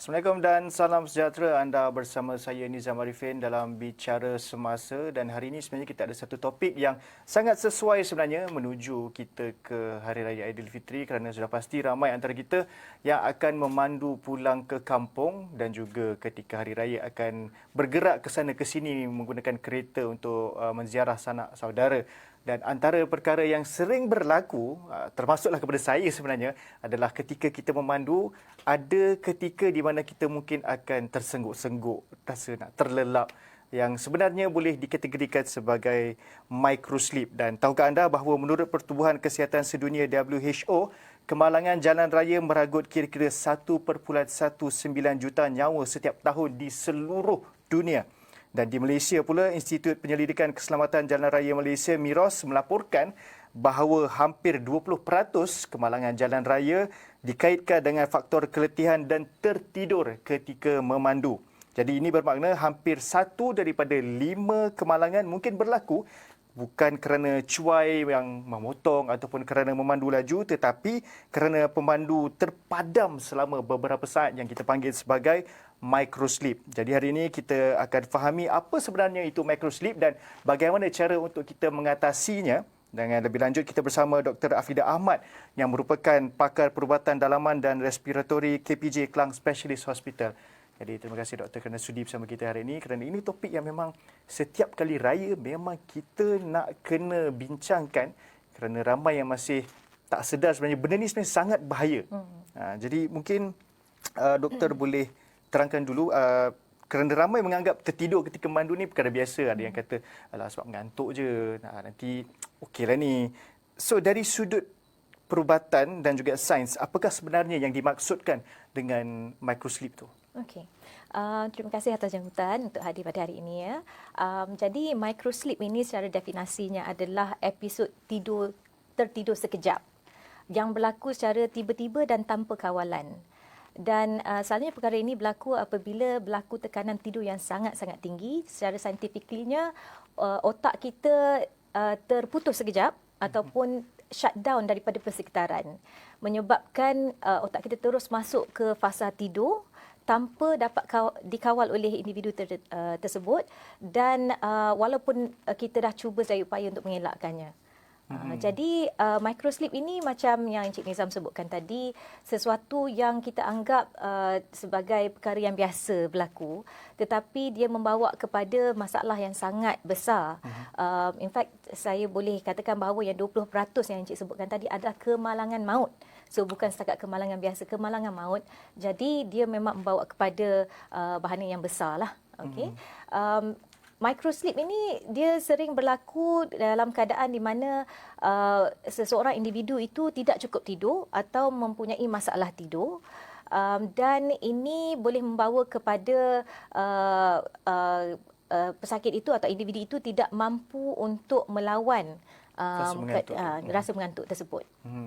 Assalamualaikum dan salam sejahtera. Anda bersama saya Nizam Arifin dalam Bicara Semasa, dan hari ini sebenarnya kita ada satu topik yang sangat sesuai sebenarnya menuju kita ke Hari Raya Aidilfitri, kerana sudah pasti ramai antara kita yang akan memandu pulang ke kampung dan juga ketika Hari Raya akan bergerak ke sana ke sini menggunakan kereta untuk menziarah sanak saudara. Dan antara perkara yang sering berlaku, termasuklah kepada saya sebenarnya, adalah ketika kita memandu, ada ketika di mana kita mungkin akan tersengguk-sengguk, rasa nak terlelap, yang sebenarnya boleh dikategorikan sebagai microsleep. Dan tahukah anda bahawa menurut Pertubuhan Kesihatan Sedunia WHO, kemalangan jalan raya meragut kira-kira 1.19 juta nyawa setiap tahun di seluruh dunia. Dan di Malaysia pula, Institut Penyelidikan Keselamatan Jalan Raya Malaysia MIROS melaporkan bahawa hampir 20% kemalangan jalan raya dikaitkan dengan faktor keletihan dan tertidur ketika memandu. Jadi ini bermakna hampir 1 daripada 5 kemalangan mungkin berlaku bukan kerana cuai yang memotong ataupun kerana memandu laju, tetapi kerana pemandu terpadam selama beberapa saat yang kita panggil sebagai microsleep. Jadi hari ini kita akan fahami apa sebenarnya itu microsleep dan bagaimana cara untuk kita mengatasinya. Dengan lebih lanjut, kita bersama Dr. Afida Ahmad yang merupakan pakar perubatan dalaman dan respiratori KPJ Klang Specialist Hospital. Jadi terima kasih doktor kerana sudi bersama kita hari ini, kerana ini topik yang memang setiap kali raya memang kita nak kena bincangkan, kerana ramai yang masih tak sedar sebenarnya benda ni sebenarnya sangat bahaya. Jadi mungkin doktor boleh terangkan dulu, kerana ramai menganggap tertidur ketika memandu ni perkara biasa. Ada yang kata, alah sebab mengantuk je, nanti okeylah ni. So dari sudut perubatan dan juga sains, apakah sebenarnya yang dimaksudkan dengan microsleep tu? Okey. Terima kasih atas jemputan untuk hadir pada hari ini ya. Jadi microsleep ini secara definisinya adalah episod tertidur sekejap yang berlaku secara tiba-tiba dan tanpa kawalan. Dan selalunya perkara ini berlaku apabila berlaku tekanan tidur yang sangat-sangat tinggi. Secara saintifiknya otak kita terputus sekejap ataupun shutdown daripada persekitaran, menyebabkan otak kita terus masuk ke fasa tidur tanpa dapat dikawal oleh individu tersebut, dan walaupun kita dah cuba sedaya upaya untuk mengelakkannya. Jadi microsleep ini macam yang Encik Nizam sebutkan tadi, sesuatu yang kita anggap sebagai perkara yang biasa berlaku, tetapi dia membawa kepada masalah yang sangat besar. In fact, saya boleh katakan bahawa yang 20% yang Encik sebutkan tadi adalah kemalangan maut. So bukan setakat kemalangan biasa, kemalangan maut. Jadi dia memang membawa kepada bahaya yang besar lah. Okay. Microsleep ini dia sering berlaku dalam keadaan di mana seseorang individu itu tidak cukup tidur atau mempunyai masalah tidur, dan ini boleh membawa kepada pesakit itu atau individu itu tidak mampu untuk melawan rasa mengantuk tersebut.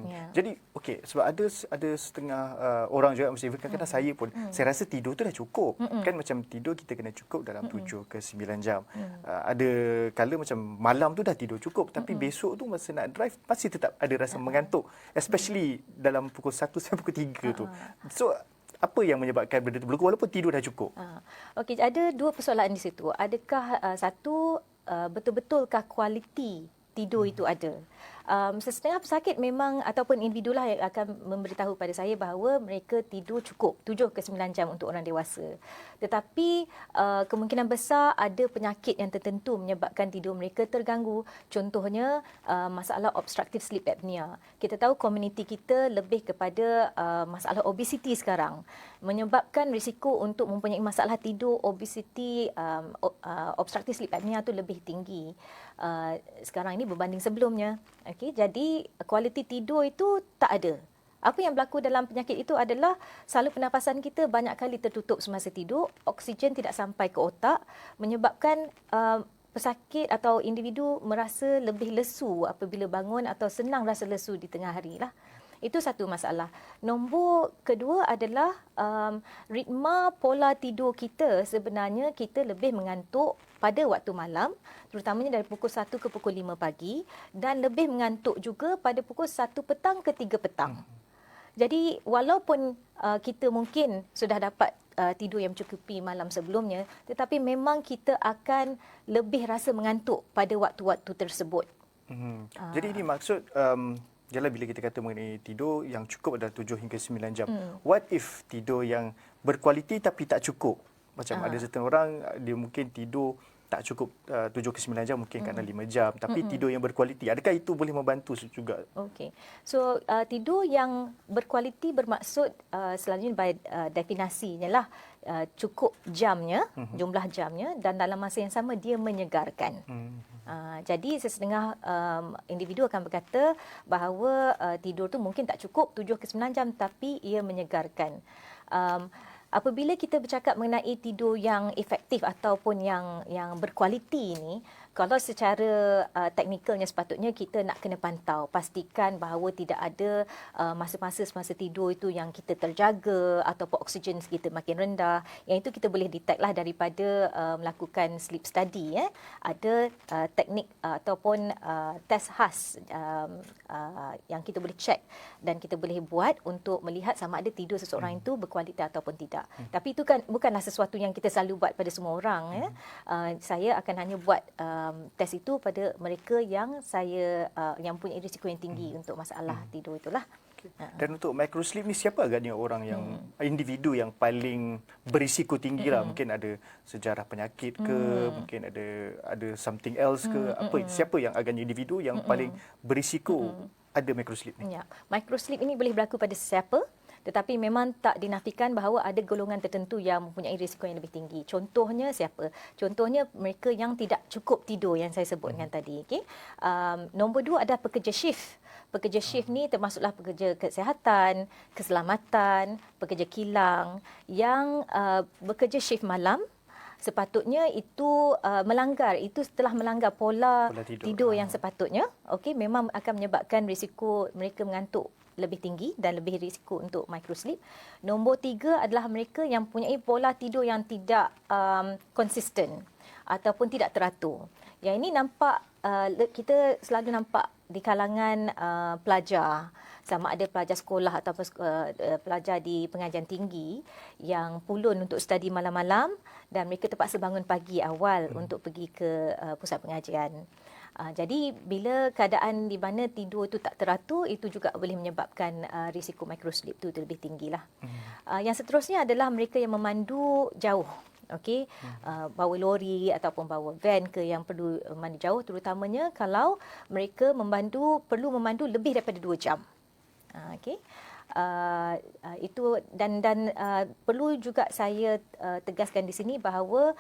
Ya. Jadi okey, sebab ada setengah orang juga, mesti kadang-kadang saya pun saya rasa tidur tu dah cukup. Kan macam tidur kita kena cukup dalam 7 ke 9 jam. Ada kala macam malam tu dah tidur cukup, tapi besok tu masa nak drive masih tetap ada rasa mengantuk, especially dalam pukul 1 sampai pukul 3 tu. So apa yang menyebabkan benda tu berlaku walaupun tidur dah cukup? Okey, ada dua persoalan di situ. Adakah satu, betul-betulkah kualiti tidur itu ada? Setengah pesakit memang ataupun individu lah yang akan memberitahu pada saya bahawa mereka tidur cukup 7 ke 9 jam untuk orang dewasa. Tetapi kemungkinan besar ada penyakit yang tertentu menyebabkan tidur mereka terganggu. Contohnya masalah obstructive sleep apnea. Kita tahu komuniti kita lebih kepada masalah obesiti sekarang, menyebabkan risiko untuk mempunyai masalah tidur, obesiti, obstructive sleep apnea tu lebih tinggi sekarang ini berbanding sebelumnya. Okey, jadi kualiti tidur itu tak ada. Apa yang berlaku dalam penyakit itu adalah salur pernafasan kita banyak kali tertutup semasa tidur, oksigen tidak sampai ke otak, menyebabkan pesakit atau individu merasa lebih lesu apabila bangun atau senang rasa lesu di tengah hari lah. Itu satu masalah. Nombor kedua adalah ritma pola tidur kita. Sebenarnya kita lebih mengantuk pada waktu malam, terutamanya dari pukul 1 ke pukul 5 pagi, dan lebih mengantuk juga pada pukul 1 petang ke 3 petang. Jadi walaupun kita mungkin sudah dapat tidur yang mencukupi malam sebelumnya, tetapi memang kita akan lebih rasa mengantuk pada waktu-waktu tersebut. Jadi ini maksud jelah bila kita kata mengenai tidur yang cukup adalah 7 hingga 9 jam. What if tidur yang berkualiti tapi tak cukup? Macam ada certain orang dia mungkin tidur tak cukup 7 ke 9 jam, mungkin kerana 5 jam, tapi tidur yang berkualiti. Adakah itu boleh membantu juga? Okey. So tidur yang berkualiti bermaksud selalunya by definasinya lah cukup jamnya, jumlah jamnya, dan dalam masa yang sama dia menyegarkan. Jadi sesetengah individu akan berkata bahawa tidur tu mungkin tak cukup 7 ke 9 jam tapi ia menyegarkan. Apabila kita bercakap mengenai tidur yang efektif ataupun yang berkualiti ini, kalau secara teknikalnya sepatutnya kita nak kena pantau, pastikan bahawa tidak ada masa-masa semasa tidur itu yang kita terjaga ataupun oksigen kita makin rendah. Yang itu kita boleh detect lah daripada melakukan sleep study. Ada teknik ataupun test khas yang kita boleh check dan kita boleh buat untuk melihat sama ada tidur seseorang itu berkualiti ataupun tidak. Tapi itu kan bukanlah sesuatu yang kita selalu buat pada semua orang. Saya akan hanya buat test itu pada mereka yang yang punya risiko yang tinggi untuk masalah tidur itulah. Dan untuk microsleep ni siapa agaknya orang yang individu yang paling berisiko tinggi lah? Mungkin ada sejarah penyakit ke, mungkin ada something else ke, siapa yang agaknya individu yang paling berisiko ada microsleep ni? Ya, microsleep ini boleh berlaku pada sesiapa, tetapi memang tak dinafikan bahawa ada golongan tertentu yang mempunyai risiko yang lebih tinggi. Contohnya siapa? Contohnya mereka yang tidak cukup tidur yang saya sebutkan tadi. Okay? Nombor 2 ada pekerja shift. Pekerja shift ni termasuklah pekerja kesihatan, keselamatan, pekerja kilang yang bekerja shift malam. Sepatutnya itu telah melanggar pola tidur yang sepatutnya. Okey, memang akan menyebabkan risiko mereka mengantuk lebih tinggi dan lebih risiko untuk microsleep. Nombor 3 adalah mereka yang mempunyai pola tidur yang tidak konsisten ataupun tidak teratur. Yang ini nampak kita selalu nampak di kalangan pelajar, sama ada pelajar sekolah ataupun pelajar di pengajian tinggi yang pulun untuk study malam-malam dan mereka terpaksa bangun pagi awal untuk pergi ke pusat pengajian. Jadi bila keadaan di mana tidur itu tak teratur, itu juga boleh menyebabkan risiko microsleep itu lebih tinggilah. Yang seterusnya adalah mereka yang memandu jauh. Okey, bawa lori ataupun bawa van ke yang perlu memandu jauh, terutamanya kalau mereka perlu memandu lebih daripada 2 jam. Okey. Itu dan perlu juga saya tegaskan di sini bahawa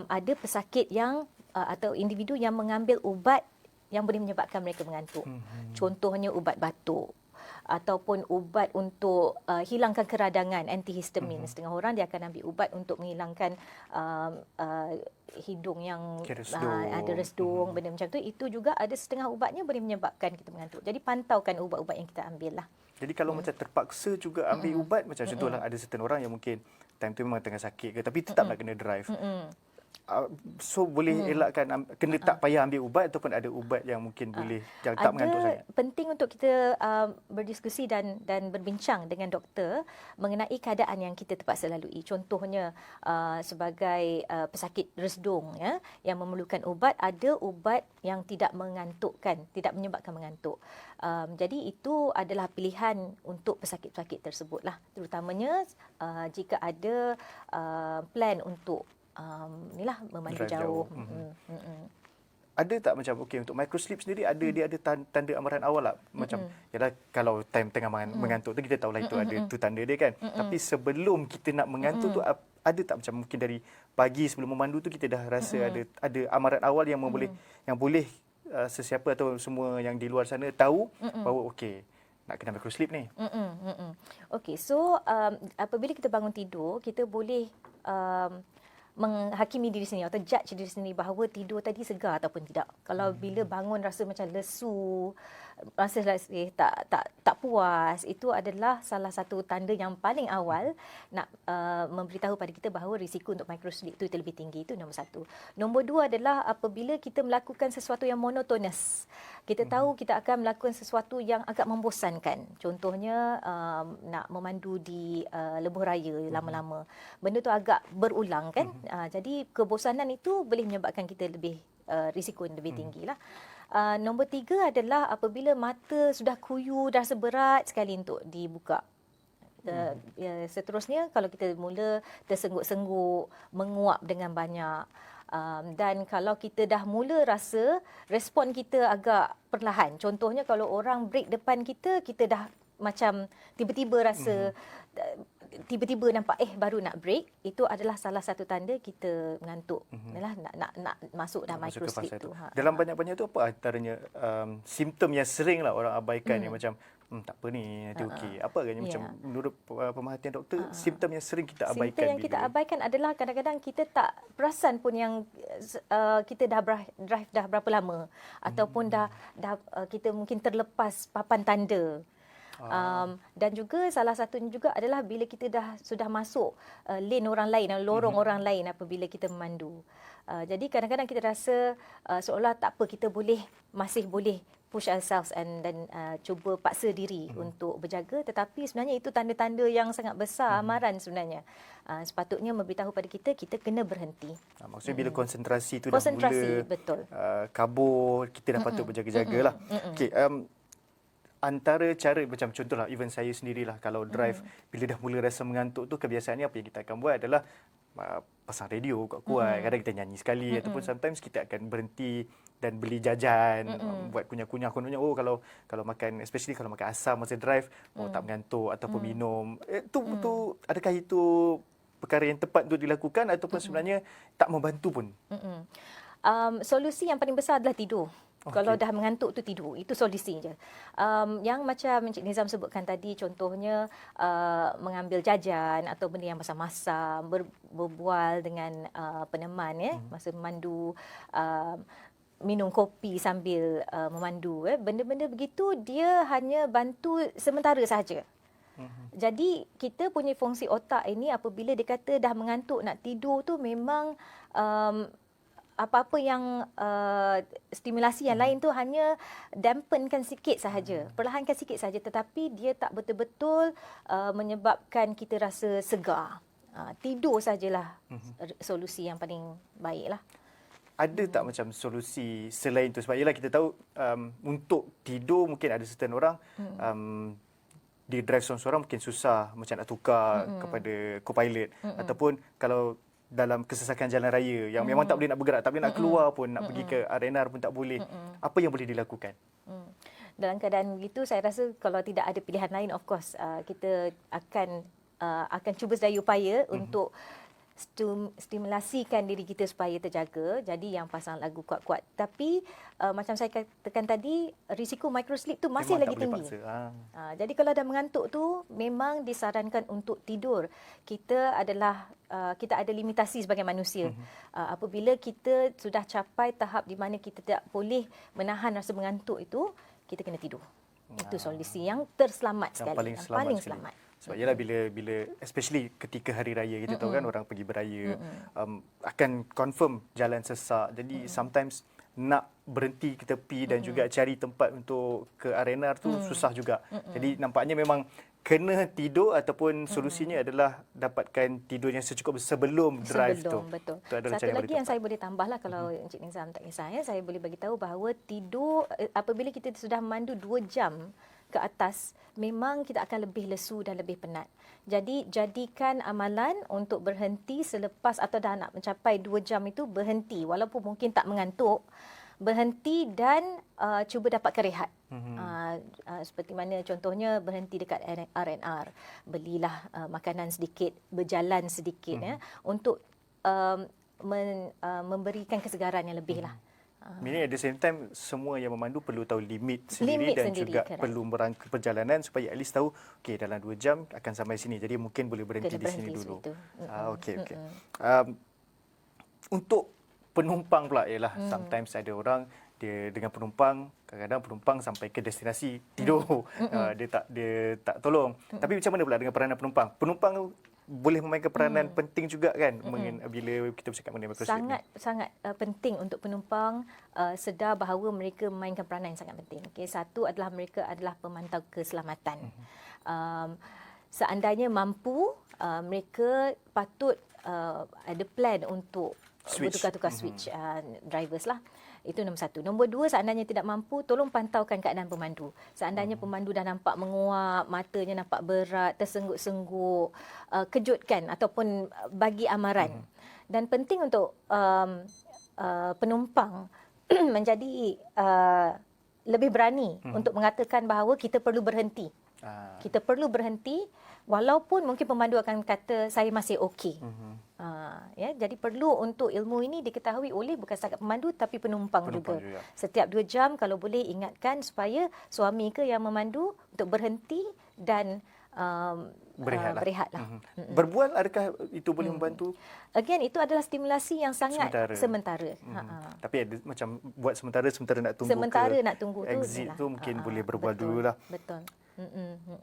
ada pesakit yang atau individu yang mengambil ubat yang boleh menyebabkan mereka mengantuk. Contohnya ubat batuk ataupun ubat untuk hilangkan keradangan, antihistamin. Setengah orang dia akan ambil ubat untuk menghilangkan hidung yang ada resdung, benda macam tu. Itu juga ada setengah ubatnya boleh menyebabkan kita mengantuk. Jadi pantaukan ubat-ubat yang kita ambil lah. Jadi kalau macam terpaksa juga ambil ubat, macam contohlah ada certain orang yang mungkin time tu memang tengah sakit ke, tapi tetap nak kena drive. So boleh elakkan, kena tak payah ambil ubat ataupun ada ubat yang mungkin boleh yang tak mengantuk sangat? Penting untuk kita berdiskusi dan berbincang dengan doktor mengenai keadaan yang kita terpaksa lalui. Contohnya sebagai pesakit resdung yang memerlukan ubat, ada ubat yang tidak mengantukkan, tidak menyebabkan mengantuk. Jadi itu adalah pilihan untuk pesakit-pesakit tersebutlah. Terutamanya jika ada plan untuk memandu jauh. Ada tak macam untuk microsleep sendiri dia ada tanda amaran awal tak? Macam yalah kalau time tengah mengantuk tu kita tahulah itu ada tu tanda dia kan. Tapi sebelum kita nak mengantuk tu ada tak macam mungkin dari pagi sebelum memandu tu kita dah rasa ada amaran awal yang boleh sesiapa atau semua yang di luar sana tahu bahawa nak kena microsleep ni. Okey, so apabila kita bangun tidur, kita boleh menghakimi diri sendiri atau judge diri sendiri bahawa tidur tadi segar ataupun tidak. Kalau bila bangun rasa macam lesu, rasa tak puas, itu adalah salah satu tanda yang paling awal nak memberitahu pada kita bahawa risiko untuk microsleep itu lebih tinggi. Itu nombor satu. Nombor dua adalah apabila kita melakukan sesuatu yang monotonous. Kita tahu kita akan melakukan sesuatu yang agak membosankan. Contohnya nak memandu di lebuh raya lama-lama. Benda tu agak berulang kan. Jadi kebosanan itu boleh menyebabkan kita lebih risiko yang lebih tinggi lah. Nombor tiga adalah apabila mata sudah kuyu, dah rasa berat sekali untuk dibuka. Seterusnya kalau kita mula tersengguk-sengguk, menguap dengan banyak. Dan kalau kita dah mula rasa respon kita agak perlahan. Contohnya kalau orang break depan kita, kita dah macam tiba-tiba rasa tiba-tiba nampak baru nak break, itu adalah salah satu tanda kita mengantuk. Nak masuk dah microsleep tu. Dalam banyak-banyak tu apa antaranya simptom yang sering lah orang abaikan yang macam tak apa ni, nanti okey. Apa agaknya macam menurut pemerhatian doktor simptom yang sering kita abaikan? Simptom yang kita abaikan adalah kadang-kadang kita tak perasan pun yang kita dah drive dah berapa lama ataupun dah kita mungkin terlepas papan tanda. Dan juga salah satunya juga adalah bila kita sudah masuk lane orang lain, lorong orang lain apabila kita memandu. Jadi kadang-kadang kita rasa seolah tak apa, kita masih boleh push ourselves dan cuba paksa diri untuk berjaga, tetapi sebenarnya itu tanda-tanda yang sangat besar amaran sebenarnya. Sepatutnya memberitahu pada kita kena berhenti. Maksudnya bila konsentrasi itu dah mula betul. Kabur, kita dah patut berjaga-jagalah. Okey, antara cara macam contohlah even saya sendirilah kalau drive bila dah mula rasa mengantuk tu, kebiasaannya apa yang kita akan buat adalah pasang radio kuat-kuat, kadang kita nyanyi sekali ataupun sometimes kita akan berhenti dan beli jajan, buat kunyah-kunyah kononnya kalau makan, especially kalau makan asam masa drive, tak mengantuk ataupun minum. Tu adakah itu perkara yang tepat untuk dilakukan ataupun sebenarnya tak membantu pun? Solusi yang paling besar adalah tidur. Kalau dah mengantuk tu tidur, itu solusi je. Yang macam Encik Nizam sebutkan tadi, contohnya mengambil jajan atau benda yang masam-masam, berbual dengan peneman masa memandu, minum kopi sambil memandu. Benda-benda begitu dia hanya bantu sementara sahaja. Jadi kita punya fungsi otak ini apabila dia kata dah mengantuk nak tidur tu memang apa-apa yang stimulasi yang lain tu hanya dampenkan sikit sahaja, perlahankan sikit sahaja, tetapi dia tak betul-betul menyebabkan kita rasa segar. Tidur sajalah solusi yang paling baiklah. Ada tak macam solusi selain itu? Sebab ialah kita tahu untuk tidur mungkin ada certain orang di drive seorang-seorang mungkin susah macam nak tukar kepada co-pilot ataupun kalau dalam kesesakan jalan raya yang memang tak boleh nak bergerak, tak boleh nak keluar pun, nak pergi ke R&R pun tak boleh. Apa yang boleh dilakukan? Dalam keadaan begitu, saya rasa kalau tidak ada pilihan lain, of course kita akan cuba sedaya upaya untuk stimulasikan diri kita supaya terjaga. Jadi yang pasang lagu kuat-kuat. Tapi macam saya katakan tadi, risiko microsleep tu masih memang lagi tinggi. Jadi kalau dah mengantuk tu memang disarankan untuk tidur. Kita ada limitasi sebagai manusia. Apabila kita sudah capai tahap di mana kita tak boleh menahan rasa mengantuk itu, kita kena tidur. Itu solusi yang terselamat sekali. Yang paling selamat. Sebab ialah bila especially ketika hari raya kita tahu kan orang pergi beraya akan confirm jalan sesak. Jadi sometimes nak berhenti ke tepi dan juga cari tempat untuk ke R&R tu susah juga. Jadi nampaknya memang kena tidur ataupun solusinya adalah dapatkan tidur yang secukup sebelum drive tu. Betul. Satu lagi yang saya boleh tambahlah kalau Encik Nizam tak kisah, saya boleh bagi tahu bahawa tidur apabila kita sudah memandu 2 jam ke atas, memang kita akan lebih lesu dan lebih penat. Jadi jadikan amalan untuk berhenti selepas atau dah nak mencapai 2 jam itu, berhenti walaupun mungkin tak mengantuk, berhenti dan cuba dapatkan rehat. Seperti mana contohnya berhenti dekat R&R, belilah makanan sedikit, berjalan sedikit untuk memberikan kesegaran yang lebih lah. Meaning at the same time semua yang memandu perlu tahu limit sendiri dan juga perlu merangka perjalanan supaya at least tahu dalam 2 jam akan sampai sini, jadi mungkin boleh berhenti di sini dulu. Okey. Untuk penumpang pula ialah sometimes ada orang dia dengan penumpang, kadang-kadang penumpang sampai ke destinasi tidur. Dia tak tolong. Tapi macam mana pula dengan peranan penumpang? Penumpang boleh memainkan peranan penting juga kan bila kita bercakap mengenai microsleep ni. Sangat penting untuk penumpang sedar bahawa mereka memainkan peranan yang sangat penting. Okay, satu adalah mereka adalah pemantau keselamatan. Seandainya mampu, mereka patut ada plan untuk bertukar-tukar switch drivers lah. Itu nombor satu. Nombor dua, seandainya tidak mampu, tolong pantaukan keadaan pemandu. Seandainya pemandu dah nampak menguap, matanya nampak berat, tersengguk-sengguk, kejutkan ataupun bagi amaran. Dan penting untuk penumpang menjadi lebih berani untuk mengatakan bahawa kita perlu berhenti. Kita perlu berhenti walaupun mungkin pemandu akan kata saya masih okey. Ya, jadi perlu untuk ilmu ini diketahui oleh bukan sahaja pemandu tapi penumpang juga. Setiap 2 jam kalau boleh ingatkan supaya suami ke yang memandu untuk berhenti dan berehatlah. Berbual, adakah itu boleh membantu? Again, itu adalah stimulasi yang sangat sementara. Tapi ada macam buat sementara nak tunggu nak tunggu exit tu mungkin boleh berbual dululah. Betul.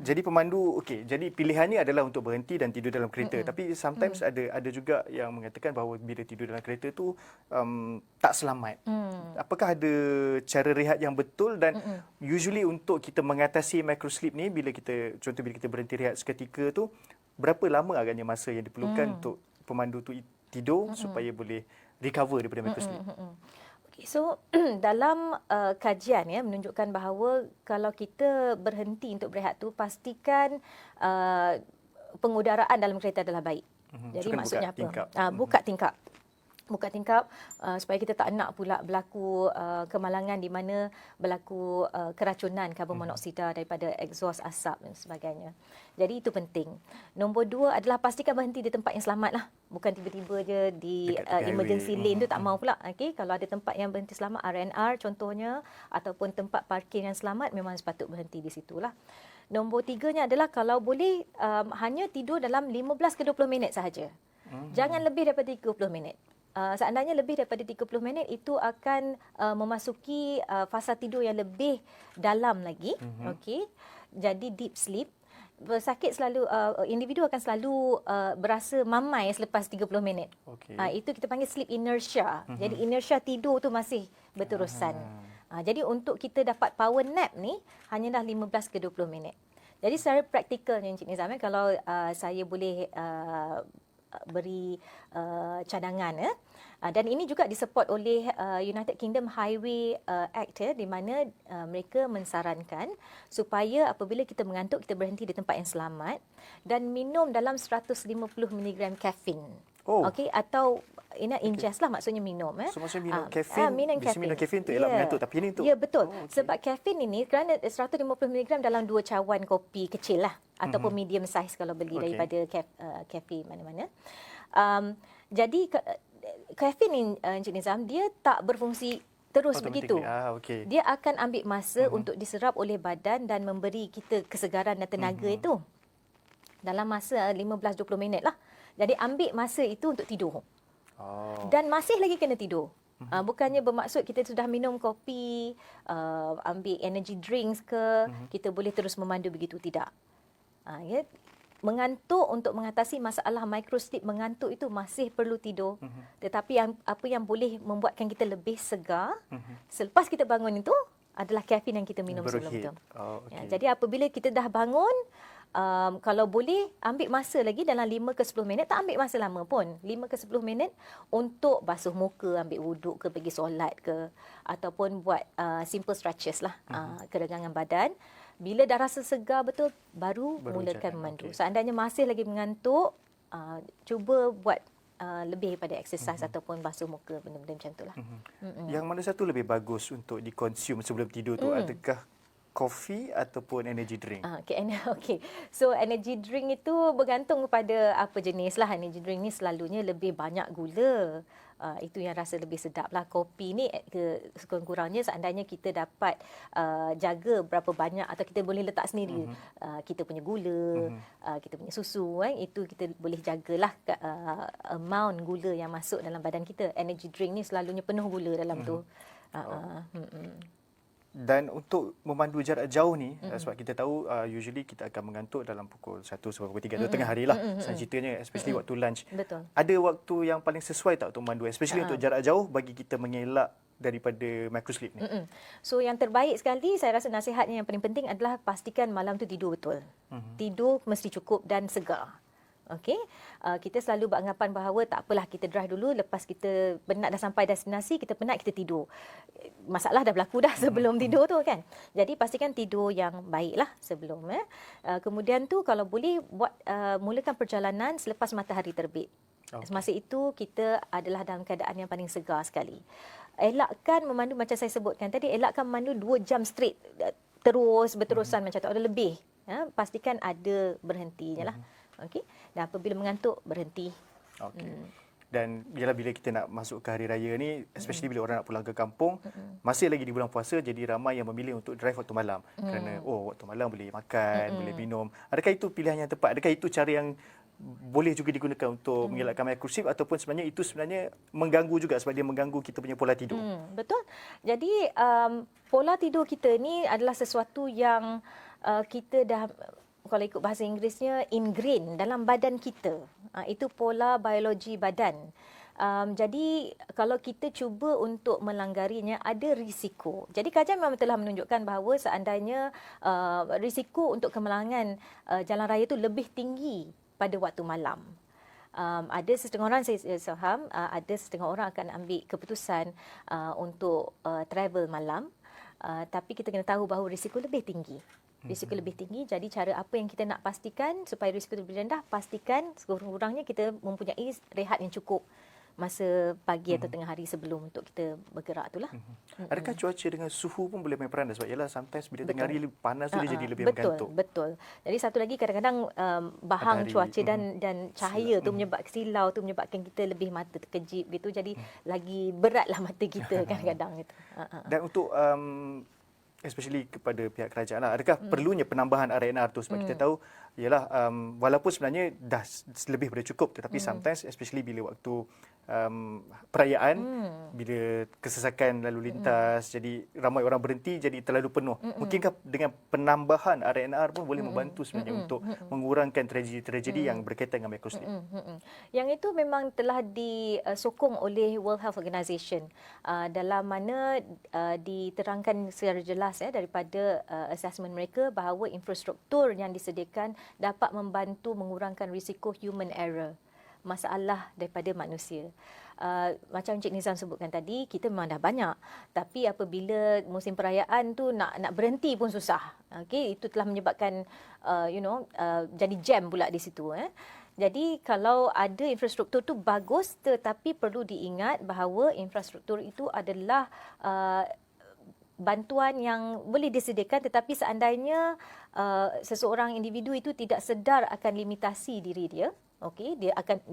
Jadi pemandu, jadi pilihannya adalah untuk berhenti dan tidur dalam kereta. Tapi sometimes ada juga yang mengatakan bahawa bila tidur dalam kereta tu tak selamat. Apakah ada cara rehat yang betul dan usually untuk kita mengatasi microsleep ni bila kita berhenti rehat seketika tu, berapa lama agaknya masa yang diperlukan untuk pemandu tu tidur supaya boleh recover daripada microsleep? So dalam kajian menunjukkan bahawa kalau kita berhenti untuk berehat tu, pastikan pengudaraan dalam kereta adalah baik. Jadi so, maksudnya apa? Buka tingkap supaya kita tak nak pula berlaku kemalangan di mana berlaku keracunan karbon monoksida daripada exhaust asap dan sebagainya. Jadi itu penting. Nombor 2 adalah pastikan berhenti di tempat yang selamat lah. Bukan tiba-tiba je di emergency lane tu tak mau pula. Okay? Kalau ada tempat yang berhenti selamat, R&R contohnya, ataupun tempat parking yang selamat, memang sepatut berhenti di situlah. Nombor 3-nya adalah kalau boleh hanya tidur dalam 15 ke 20 minit sahaja. Jangan lebih daripada 30 minit. Seandainya lebih daripada 30 minit itu akan memasuki fasa tidur yang lebih dalam lagi. Okey. Jadi deep sleep. Sakit selalu individu akan selalu berasa mamai selepas 30 minit. Okay. Itu kita panggil sleep inertia. Jadi inertia tidur tu masih berterusan. Jadi untuk kita dapat power nap ni hanyalah 15 ke 20 minit. Jadi secara praktikalnya Encik Nizam, kalau saya boleh beri cadangan dan ini juga disupport oleh United Kingdom Highway Act di mana mereka mensarankan supaya apabila kita mengantuk kita berhenti di tempat yang selamat dan minum dalam 150 mg kafein. Okey, atau ingest lah maksudnya minum. So maksudnya minum kafein untuk elak mengantuk, tapi ini untuk... Ya, betul. Sebab kafein ini kerana 150 mg dalam 2 cawan kopi kecil lah ataupun medium size kalau beli daripada kafe mana-mana. Jadi kafein ni Encik Nizam, dia tak berfungsi terus begitu. Dia akan ambil masa untuk diserap oleh badan dan memberi kita kesegaran dan tenaga itu dalam masa 15-20 minit lah. Jadi ambil masa itu untuk tidur. Dan masih lagi kena tidur. Bukannya bermaksud kita sudah minum kopi, ambil energy drinks ke, kita boleh terus memandu begitu, tidak. Ya. Mengantuk untuk mengatasi masalah microsleep, mengantuk itu masih perlu tidur. Tetapi apa yang boleh membuatkan kita lebih segar selepas kita bangun itu adalah kafein yang kita minum sebelum itu. Ya, jadi apabila kita dah bangun, kalau boleh ambil masa lagi dalam 5 ke 10 minit, tak ambil masa lama pun, 5 ke 10 minit untuk basuh muka, ambil wuduk ke, pergi solat ke, ataupun buat simple stretches lah, keregangan badan. Bila dah rasa segar betul, baru mulakan memandu. Seandainya masih lagi mengantuk, cuba buat lebih daripada exercise ataupun basuh muka, benda-benda macam itulah. Yang mana satu lebih bagus untuk dikonsum sebelum tidur tu? Adakah kopi ataupun energy drink? Okay. So energy drink itu bergantung kepada apa jenis lah. Energy drink ni selalunya lebih banyak gula. Itu yang rasa lebih sedap lah. Kopi ni sekurang-kurangnya seandainya kita dapat jaga berapa banyak atau kita boleh letak sendiri kita punya gula, kita punya susu, itu kita boleh jagalah amount gula yang masuk dalam badan kita. Energy drink ni selalunya penuh gula dalam tu. Dan untuk memandu jarak jauh ni, sebab kita tahu usually kita akan mengantuk dalam pukul 1 sampai pukul 3 tengah hari lah. Ceritanya especially waktu lunch. Betul. Ada waktu yang paling sesuai tak untuk memandu, especially untuk jarak jauh bagi kita mengelak daripada microsleep ni? So yang terbaik sekali, saya rasa nasihatnya yang paling penting adalah pastikan malam tu tidur betul. Tidur mesti cukup dan segar. Okey, kita selalu beranggapan bahawa tak apalah, kita drive dulu, lepas kita penat dah sampai destinasi, kita penat, kita tidur. Masalah dah berlaku dah sebelum tidur tu kan. Jadi pastikan tidur yang baiklah sebelum. Kemudian tu kalau boleh mulakan perjalanan selepas matahari terbit. Semasa itu kita adalah dalam keadaan yang paling segar sekali. Elakkan memandu macam saya sebutkan tadi, elakkan memandu 2 jam straight berterusan macam tu, ada lebih. Pastikan ada berhentinya lah. Okey. Dan apabila mengantuk, berhenti. Okey. Dan ialah bila kita nak masuk ke hari raya ni, especially bila orang nak pulang ke kampung, masih lagi di bulan puasa, jadi ramai yang memilih untuk drive waktu malam. Kerana waktu malam boleh makan, boleh minum. Adakah itu pilihan yang tepat? Adakah itu cara yang boleh juga digunakan untuk mengelakkan microsleep, ataupun sebenarnya itu mengganggu juga sebab dia mengganggu kita punya pola tidur? Betul. Jadi pola tidur kita ni adalah sesuatu yang kita dah, kalau ikut bahasa Inggerisnya, ingrain dalam badan kita. Itu pola biologi badan. Jadi kalau kita cuba untuk melanggarinya, ada risiko. Jadi kajian memang telah menunjukkan bahawa seandainya risiko untuk kemalangan jalan raya itu lebih tinggi pada waktu malam. Ada setengah orang, saya faham, ada setengah orang akan ambil keputusan untuk travel malam. Tapi kita kena tahu bahawa risiko lebih tinggi. Risiko lebih tinggi. Jadi cara apa yang kita nak pastikan supaya risiko lebih rendah, pastikan sekurang-kurangnya kita mempunyai rehat yang cukup masa pagi atau tengah hari sebelum untuk kita bergerak itulah. Adakah cuaca dengan suhu pun boleh main peranan? Sebab ialah sometimes bila tengah hari panas tu dia jadi lebih mengantuk. Betul. Jadi satu lagi, kadang-kadang bahang cuaca dan cahaya tu menyebabkan silau tu menyebabkan kita lebih mata terkejip gitu. Jadi lagi beratlah mata kita kadang-kadang gitu. Dan untuk especially kepada pihak kerajaan lah, adakah perlunya penambahan R&R tu? Sebab kita tahu ialah walaupun sebenarnya dah lebih daripada cukup, tetapi sometimes especially bila waktu perayaan, bila kesesakan lalu lintas, jadi ramai orang berhenti, jadi terlalu penuh. Mungkinkah dengan penambahan R&R pun boleh membantu sebenarnya untuk mengurangkan tragedi-tragedi yang berkaitan dengan microsleep? Yang itu memang telah disokong oleh World Health Organization, dalam mana diterangkan secara jelas daripada assessment mereka bahawa infrastruktur yang disediakan dapat membantu mengurangkan risiko human error, masalah daripada manusia. Macam Encik Nizam sebutkan tadi, kita memang dah banyak, tapi apabila musim perayaan tu nak berhenti pun susah. Okey, itu telah menyebabkan jadi jam pula di situ. Jadi kalau ada infrastruktur tu bagus, tetapi perlu diingat bahawa infrastruktur itu adalah bantuan yang boleh disediakan, tetapi seandainya seseorang individu itu tidak sedar akan limitasi diri dia,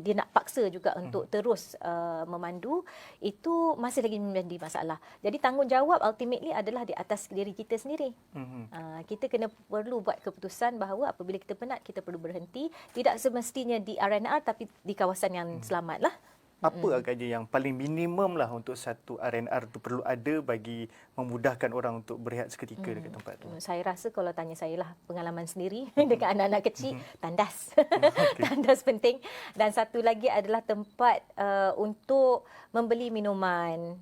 dia nak paksa juga untuk terus memandu, itu masih lagi menjadi masalah. Jadi tanggungjawab ultimately adalah di atas diri kita sendiri. Kita perlu buat keputusan bahawa apabila kita penat, kita perlu berhenti, tidak semestinya di R&R tapi di kawasan yang selamatlah. Apa agaknya yang paling minimum lah untuk satu R&R tu perlu ada bagi memudahkan orang untuk berehat seketika dekat tempat tu? Saya rasa kalau tanya saya lah, pengalaman sendiri dekat anak-anak kecil, tandas. Tandas penting. Dan satu lagi adalah tempat untuk membeli minuman.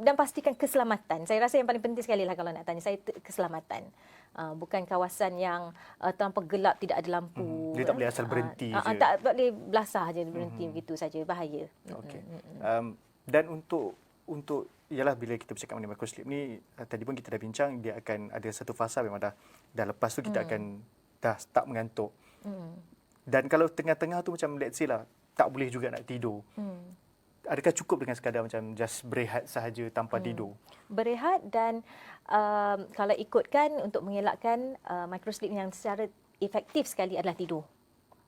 Dan pastikan keselamatan. Saya rasa yang paling penting sekali lah kalau nak tanya saya, keselamatan. Bukan kawasan yang terlampau gelap, tidak ada lampu. Dia tak boleh asal berhenti je. Tak boleh belasah je berhenti begitu saja, bahaya. Okey. Dan untuk ialah bila kita bercakap mengenai microsleep ni, tadi pun kita dah bincang, dia akan ada satu fasa memang dah lepas tu kita akan dah start mengantuk. Dan kalau tengah-tengah tu macam let's say lah tak boleh juga nak tidur. adakah cukup dengan sekadar macam just berehat sahaja tanpa tidur? Berehat dan kalau ikutkan untuk mengelakkan microsleep yang secara efektif sekali adalah tidur.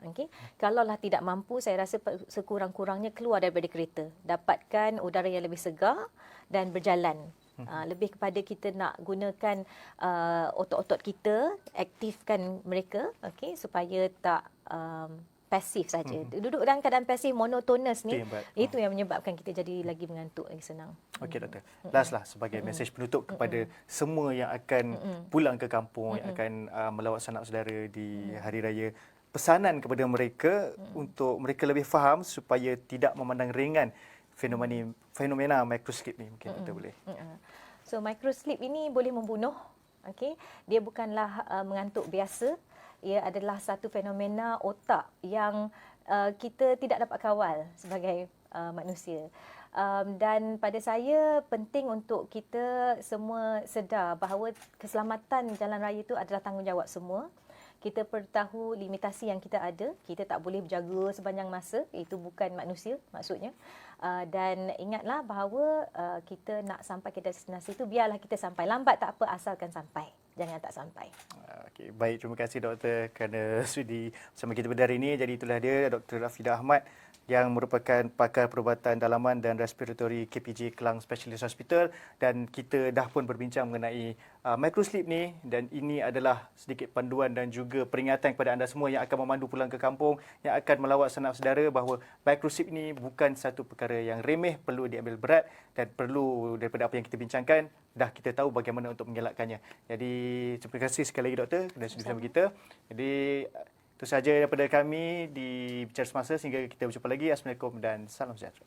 Okey. Kalaulah tidak mampu, saya rasa sekurang-kurangnya keluar daripada kereta. Dapatkan udara yang lebih segar dan berjalan. Lebih kepada kita nak gunakan otot-otot kita, aktifkan mereka, okey, supaya tak pasif saja. Duduk dalam keadaan pasif monotonous ni, itu yang menyebabkan kita jadi lagi mengantuk, lagi senang. Okey doktor. Last lah sebagai mesej penutup kepada semua yang akan pulang ke kampung, yang akan melawat sanak saudara di hari raya. Pesanan kepada mereka untuk mereka lebih faham supaya tidak memandang ringan fenomena microsleep ni, mungkin kita boleh. So microsleep ini boleh membunuh. Okey, dia bukanlah mengantuk biasa. Ia adalah satu fenomena otak yang kita tidak dapat kawal sebagai manusia. Dan pada saya penting untuk kita semua sedar bahawa keselamatan jalan raya itu adalah tanggungjawab semua. Kita perlu tahu limitasi yang kita ada. Kita tak boleh berjaga sepanjang masa. Itu bukan manusia maksudnya. Dan ingatlah bahawa kita nak sampai ke destinasi itu, biarlah kita sampai. Lambat tak apa, asalkan sampai. Jangan tak sampai. Okay, baik, terima kasih doktor kerana sudi bersama kita pada hari ini. Jadi itulah dia Dr. Rafidah Ahmad yang merupakan pakar perubatan dalaman dan respiratory KPJ Kelang Specialist Hospital, dan kita dah pun berbincang mengenai microsleep ni, dan ini adalah sedikit panduan dan juga peringatan kepada anda semua yang akan memandu pulang ke kampung, yang akan melawat sanak saudara, bahawa microsleep ni bukan satu perkara yang remeh, perlu diambil berat dan perlu daripada apa yang kita bincangkan dah kita tahu bagaimana untuk mengelakkannya. Jadi terima kasih sekali lagi doktor kerana sudi bersama kita. Jadi itu sahaja daripada kami di Bicara Semasa, sehingga kita berjumpa lagi. Assalamualaikum dan salam sejahtera.